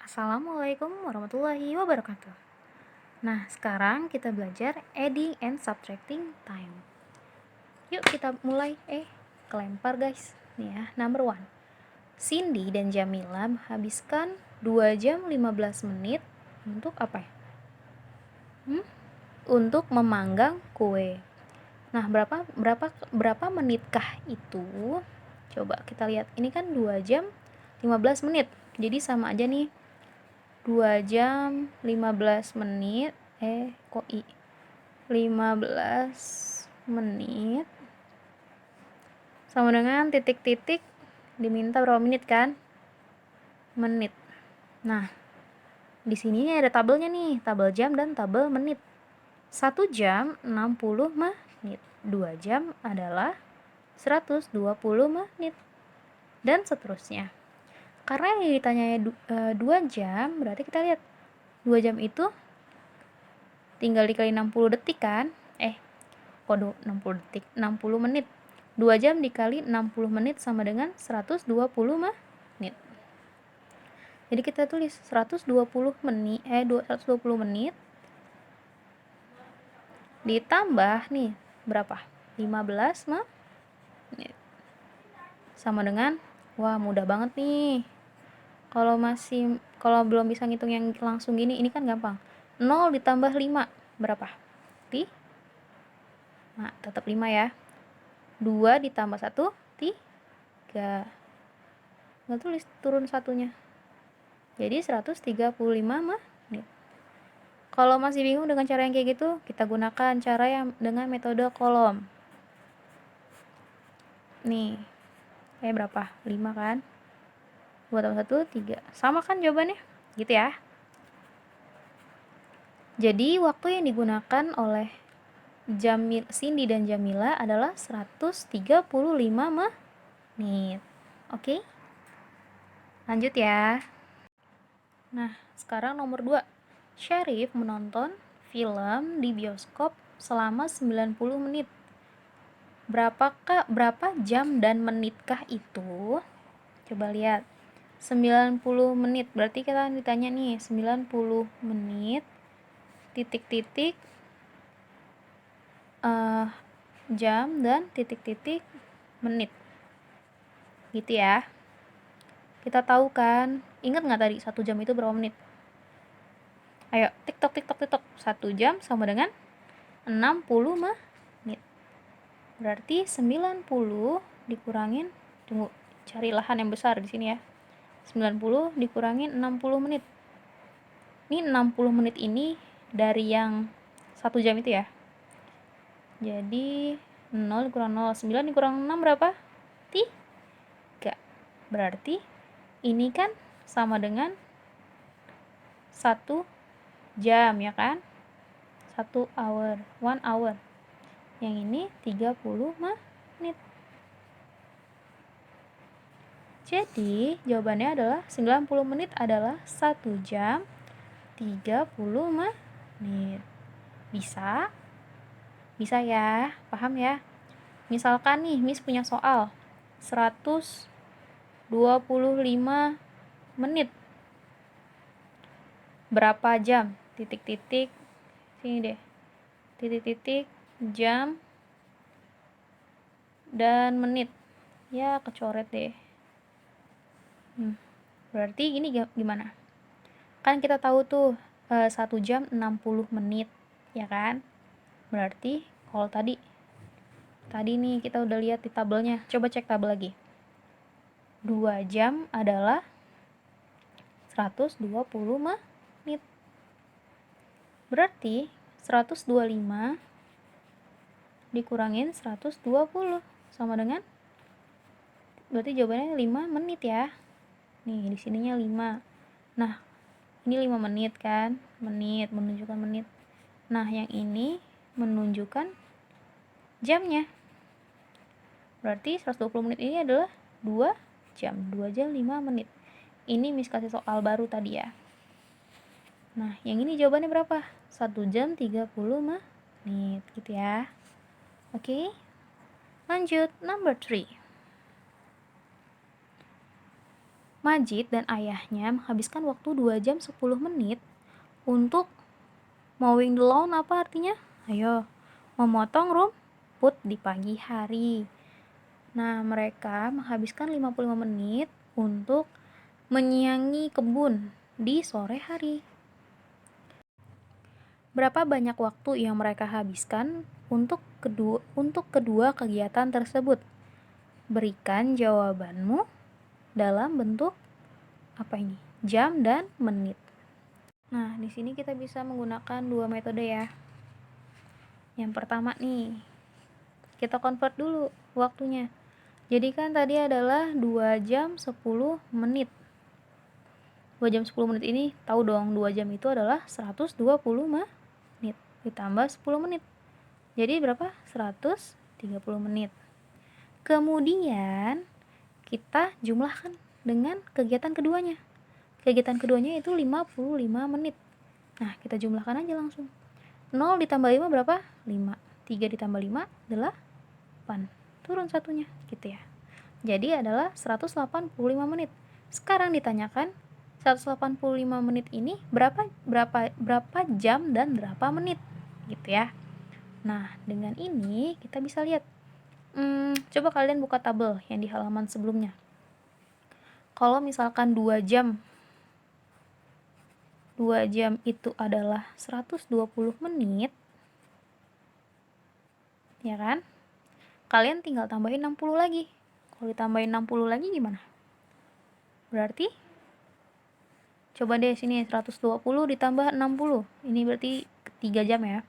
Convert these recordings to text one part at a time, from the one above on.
Assalamualaikum warahmatullahi wabarakatuh. Nah, sekarang kita belajar adding and subtracting time. Yuk kita mulai. Kelempar guys. Nih ya, number one. Cindy dan Jamila menghabiskan 2 jam 15 menit untuk apa ya? Untuk memanggang kue. Nah, berapa menitkah itu? Coba kita lihat. Ini kan 2 jam 15 menit. Jadi sama aja nih. 2 jam 15 menit 15 menit sama dengan titik-titik diminta berapa menit kan? Menit. Nah, di sini ada tabelnya nih, tabel jam dan tabel menit. 1 jam 60 menit. 2 jam adalah 120 menit. Dan seterusnya. Karena yang ditanya 2 jam, berarti kita lihat 2 jam itu tinggal dikali 60 detik kan? Kode 60 detik, 60 menit. 2 jam dikali 60 menit sama dengan 120 menit. Jadi kita tulis 120 menit 120 menit ditambah nih berapa? 15 menit. Sama dengan mudah banget nih. Kalau belum bisa ngitung yang langsung gini, ini kan gampang. 0 ditambah 5 berapa? Nah, tetap 5 ya. 2 ditambah 1 3. Nggak tulis turun satunya. Jadi 135 menit. Kalau masih bingung dengan cara yang kayak gitu, kita gunakan cara yang dengan metode kolom. Nih. Berapa? 5 kan? 2 tambah 1 3. Sama kan jawabannya? Gitu ya. Jadi waktu yang digunakan oleh Cindy dan Jamila adalah 135 menit. Oke? Lanjut ya. Nah, sekarang nomor 2. Syarif menonton film di bioskop selama 90 menit. Berapa jam dan menitkah itu? Coba lihat. 90 menit. Berarti kita ditanya nih, 90 menit titik-titik jam dan titik-titik menit. Gitu ya. Kita tahu kan, ingat nggak tadi 1 jam itu berapa menit? Ayo, tiktok. 1 jam sama dengan 60 menit. Berarti 90 dikurangin, cari lahan yang besar di sini ya. 90 dikurangin 60 menit. Ini 60 menit ini dari yang 1 jam itu ya. Jadi 0 dikurang 0, 9 dikurang 6 berapa? 3. Berarti ini kan sama dengan 1 jam ya kan? 1 hour, 1 hour. Yang ini 30 menit. Jadi jawabannya adalah 90 menit adalah 1 jam 30 menit. Bisa? Bisa ya? Paham ya? Misalkan nih, Miss punya soal 125 menit. Berapa jam? Titik-titik. Sini deh. Titik-titik, jam, dan menit. Ya, kecoret deh. Berarti ini gimana? Kan kita tahu tuh 1 jam 60 menit, ya kan? Berarti kalau tadi nih kita udah lihat di tabelnya. Coba cek tabel lagi. 2 jam adalah 120 menit. Berarti 125 dikurangin 120 sama dengan, berarti jawabannya 5 menit ya. Nih, di sininya 5. Nah, ini 5 menit kan? Menit, menunjukkan menit. Nah, yang ini menunjukkan jamnya. Berarti 120 menit ini adalah 2 jam. 2 jam 5 menit. Ini Miss kasih soal baru tadi ya. Nah, yang ini jawabannya berapa? 1 jam 30 menit. Gitu ya. Oke. Lanjut, number 3. Majid dan ayahnya menghabiskan waktu 2 jam 10 menit untuk mowing the lawn. Apa artinya? Ayo, memotong rumput di pagi hari. Nah, mereka menghabiskan 55 menit untuk menyiangi kebun di sore hari. Berapa banyak waktu yang mereka habiskan untuk kedua kegiatan tersebut? Berikan jawabanmu dalam bentuk apa ini? Jam dan menit. Nah, di sini kita bisa menggunakan dua metode ya. Yang pertama nih, kita convert dulu waktunya. Jadi kan tadi adalah 2 jam 10 menit. 2 jam 10 menit ini tahu dong, 2 jam itu adalah 120 menit ditambah 10 menit. Jadi berapa? 130 menit. Kemudian kita jumlahkan dengan kegiatan keduanya. Kegiatan keduanya itu 55 menit. Nah, kita jumlahkan aja langsung. 0 ditambah 5 berapa? 5. 3 ditambah 5 8. Turun satunya, gitu ya. Jadi adalah 185 menit. Sekarang ditanyakan 185 menit ini berapa jam dan berapa menit, gitu ya. Nah, dengan ini kita bisa lihat. Coba kalian buka tabel yang di halaman sebelumnya. Kalau misalkan 2 jam itu adalah 120 menit, ya kan? Kalian tinggal tambahin 60 lagi. Kalau ditambahin 60 lagi gimana? Berarti coba deh sini 120 ditambah 60. Ini berarti 3 jam ya.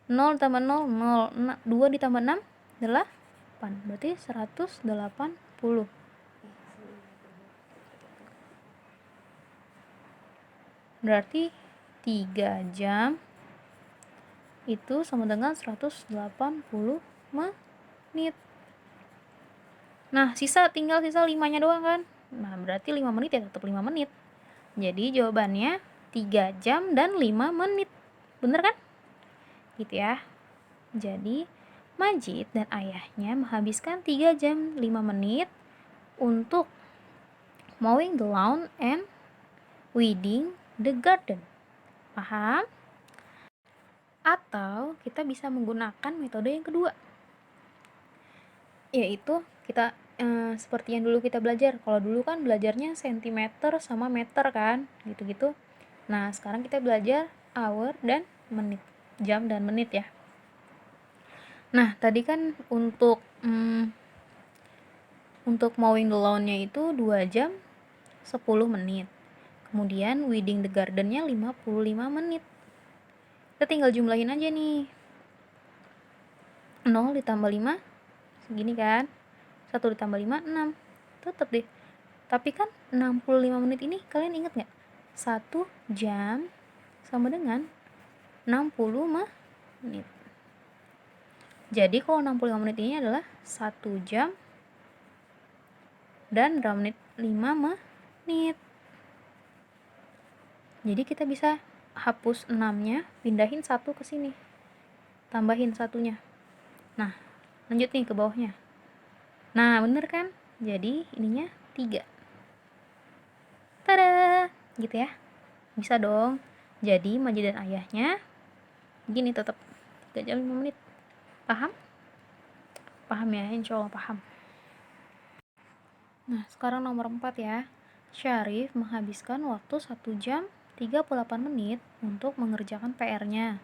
0 tambah 0, 0. 2 ditambah 6 8. Berarti 180. Berarti 3 jam itu sama dengan 180 menit. Nah, tinggal sisa 5-nya doang kan. Nah, berarti 5 menit ya tetap 5 menit. Jadi jawabannya 3 jam dan 5 menit. Bener kan? Gitu ya. Jadi Majid dan ayahnya menghabiskan 3 jam 5 menit untuk mowing the lawn and weeding the garden. Paham? Atau kita bisa menggunakan metode yang kedua, yaitu kita seperti yang dulu kita belajar. Kalau dulu kan belajarnya sentimeter sama meter kan, gitu-gitu. Nah, sekarang kita belajar hour dan menit, jam dan menit ya. Nah, tadi kan untuk mowing the lawn-nya itu 2 jam 10 menit. Kemudian weeding the garden-nya 55 menit. Kita tinggal jumlahin aja nih. 0 ditambah 5 segini kan. 1 ditambah 5 6. Tetap deh. Tapi kan 65 menit ini kalian ingat gak? 1 jam sama dengan 60 menit. Jadi kalau 65 menit ini adalah 1 jam dan berapa menit? 5 menit. Jadi kita bisa hapus 6-nya, pindahin 1 ke sini. Tambahin 1-nya. Nah, lanjut nih ke bawahnya. Nah, bener kan? Jadi ininya 3. Tada! Gitu ya. Bisa dong. Jadi Majid dan ayahnya gini tetap 3 jam 5 menit. Paham? Paham ya? Insya Allah paham. Nah, sekarang nomor 4 ya. Syarif menghabiskan waktu 1 jam 38 menit untuk mengerjakan PR-nya.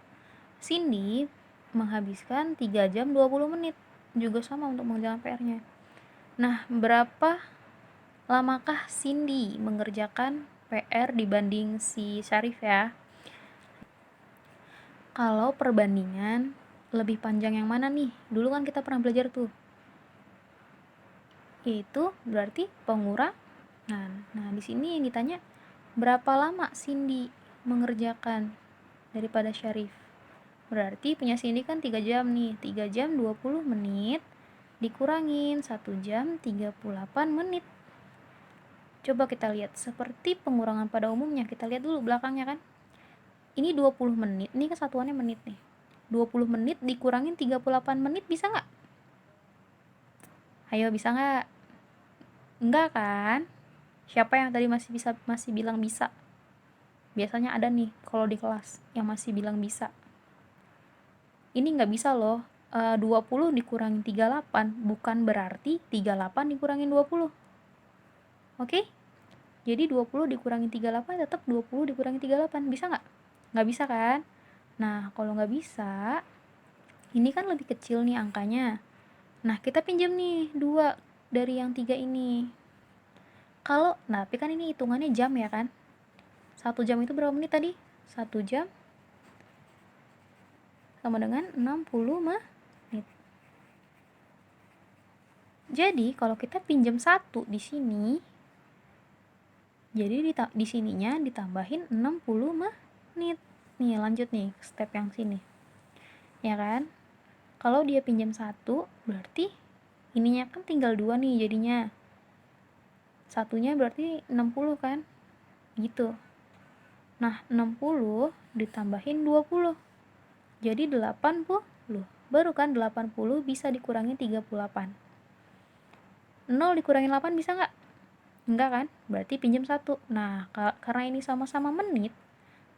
Cindy menghabiskan 3 jam 20 menit juga sama untuk mengerjakan PR-nya. Nah, berapa lamakah Cindy mengerjakan PR dibanding si Syarif ya? Kalau perbandingan lebih panjang yang mana nih? Dulu kan kita pernah belajar tuh. Yaitu berarti pengurangan. Nah, di sini yang ditanya berapa lama Cindy mengerjakan daripada Syarif. Berarti punya Cindy kan 3 jam nih. 3 jam 20 menit dikurangin 1 jam 38 menit. Coba kita lihat seperti pengurangan pada umumnya. Kita lihat dulu belakangnya kan. Ini 20 menit. Ini kesatuannya menit nih. 20 menit dikurangin 38 menit bisa nggak? Ayo, bisa nggak? Enggak kan? Siapa yang tadi masih bilang bisa? Biasanya ada nih kalau di kelas yang masih bilang bisa. Ini nggak bisa loh. 20 dikurangin 38 bukan berarti 38 dikurangin 20. Oke? Jadi 20 dikurangin 38 tetap 20 dikurangin 38. Bisa nggak? Nggak bisa kan? Nah, kalau nggak bisa, ini kan lebih kecil nih angkanya. Nah, kita pinjam nih 2 dari yang 3 ini. Tapi kan ini hitungannya jam ya kan? 1 jam itu berapa menit tadi? 1 jam sama dengan 60 menit. Jadi, kalau kita pinjam 1 di sini, jadi di sininya ditambahin 60 menit. Nih, lanjut nih step yang sini. Ya kan? Kalau dia pinjam 1, berarti ininya kan tinggal 2 nih jadinya. Satunya berarti 60 kan? Gitu. Nah, 60 ditambahin 20. Jadi 80. Baru kan 80 bisa dikurangi 38. 0 dikurangin 8 bisa nggak? Enggak kan? Berarti pinjam 1. Nah, karena ini sama-sama menit,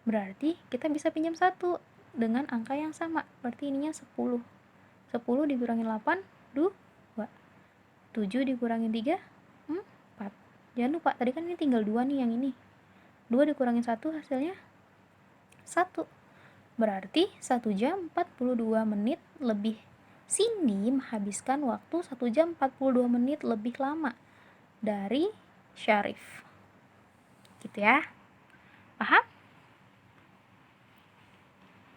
berarti kita bisa pinjam 1 dengan angka yang sama. Berarti ininya 10. 10 dikurangin 8, 2. 7 dikurangin 3, 4. Jangan lupa, tadi kan ini tinggal 2 nih yang ini. 2 dikurangin 1 hasilnya 1. Berarti 1 jam 42 menit lebih. Cindy menghabiskan waktu 1 jam 42 menit lebih lama dari Syarif. Gitu ya. Paham?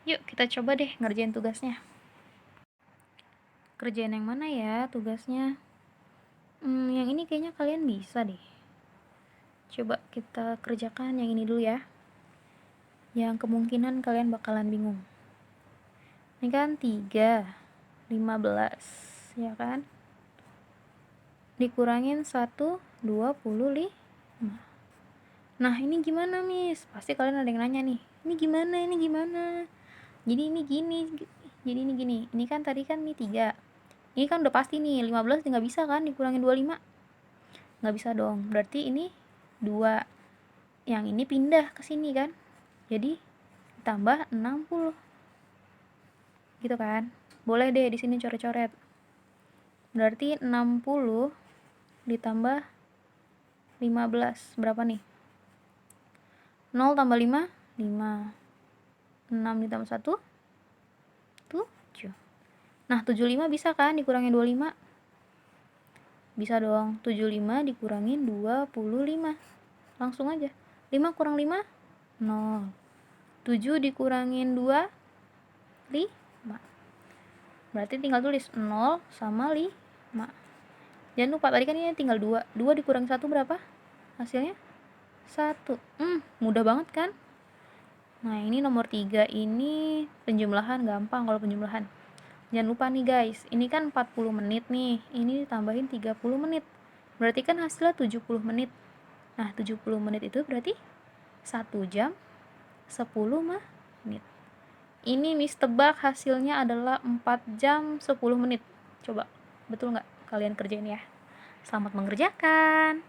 Yuk kita coba deh ngerjain tugasnya. Kerjain yang mana ya tugasnya? Yang ini kayaknya kalian bisa deh. Coba kita kerjakan yang ini dulu ya. Yang kemungkinan kalian bakalan bingung. Ini kan 3, 15, ya kan? Dikurangin 1, 25. Nah, ini gimana, Miss? Pasti kalian ada yang nanya nih. Ini gimana? Jadi ini gini. Ini kan tadi kan ini 3. Ini kan udah pasti nih, 15 nggak bisa kan dikurangin 25? Nggak bisa dong. Berarti ini 2. Yang ini pindah ke sini kan? Jadi tambah 60. Gitu kan? Boleh deh di sini coret-coret. Berarti 60 ditambah 15 berapa nih? 0 tambah 5, 5. 6 ditambah 1, 7. Nah, 75 bisa kan dikurangin 25? Bisa dong. 75 dikurangin 25. Langsung aja. 5 kurang 5, 0. 7 dikurangin 2, 5. Berarti tinggal tulis 0 sama 5. Jangan lupa tadi kan ini tinggal 2. 2 dikurang 1 berapa? Hasilnya 1. Mudah banget kan? Nah, ini nomor 3 ini penjumlahan gampang kalau penjumlahan. Jangan lupa nih guys, ini kan 40 menit nih. Ini ditambahin 30 menit. Berarti kan hasilnya 70 menit. Nah, 70 menit itu berarti 1 jam 10 menit. Ini Miss tebak hasilnya adalah 4 jam 10 menit. Coba, betul nggak kalian kerjain ya? Selamat mengerjakan.